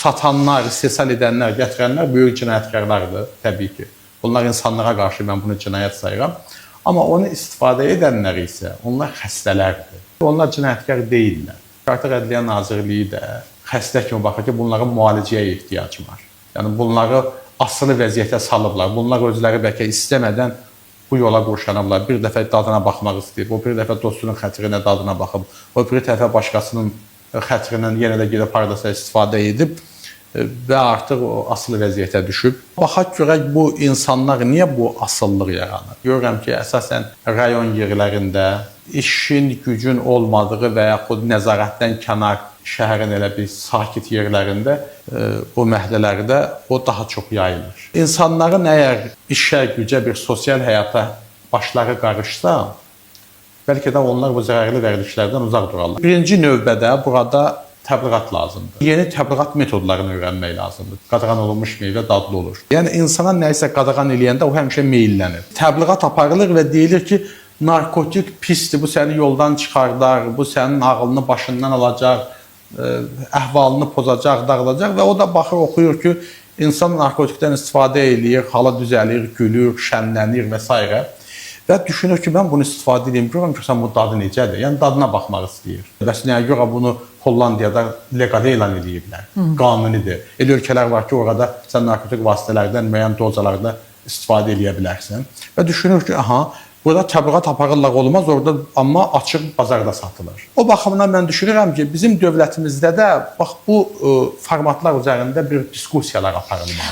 satanlar, istehsal edənlər, gətirənlər böyük cinayətkarlardır, təbii ki. Bunlar insanlara qarşı mən bunu cinayət sayıram. Amma onu istifadə edənlər isə onlar xəstələrdir. Onlar cinayətkar deyillər. Artıq Ədliyyə Nazirliyi də xəstə kimi baxır ki, bunların müalicəyə ehtiyacı var. Yəni bunları asılı vəziyyətə salıblar. Bunlar özləri bəlkə istəmədən bu yola qurşanıblar. Bir dəfə dadına baxmaq istəyib, o bir dəfə dostunun xətrinə dadına baxıb, o bir dəfə başqasının xətrindən yenə də gedib hardasa istifadə edib və artıq o asılı vəziyyətə düşüb. Baxaq görək bu insanlar niyə bu asıllıq yaranır? Görürəm ki, əsasən rayon yerlərində işin, gücün olmadığı və yaxud nəzarətdən kənar şəhərin elə bir sakit yerlərində, o məhəllələrdə o daha çox yayılır. İnsanların əgər işə, gücə, bir sosial həyata başları qarışsa, bəlkə də onlar bu zərərli vərdişlərdən uzaq durarlar. Birinci növbədə burada təbliğat lazımdır. Yeni təbliğat metodlarını öyrənmək lazımdır. Qadağan olunmuş meyvə dadlı olur. Yəni insana nəyisə qadağan eləyəndə o həmişə meyllənir. Təbliğat aparılır və deyilir ki, narkotik pisdir, bu səni yoldan çıxardar, bu sənin ağlını başından alacaq, əhvalını pozacaq, dağılacaq və o da baxır, oxuyur ki, insan narkotikdən istifadə eləyir, hala düzəlir, gülür, şənlənir və s. Və düşünür ki, mən bunu istifadə edeyim, görürəm ki, bu dadı necədir? Yəni, dadına baxmaq istəyir. Bəs nəyə görə bunu Hollandiyada legal elan ediblər? Qanunidir. Elə ölkələr var ki, orada sən narkotik vasitələrdən müəyyən dozalarda istifadə edə bilərsən. Və düşünür ki, burada təbliğat aparırlar olmaz, orada amma açıq bazarda satılır. O baxımdan mən düşünürəm ki, bizim dövlətimizdə də bax bu formatlar üzərində bir diskusiyalar aparılmalıdır.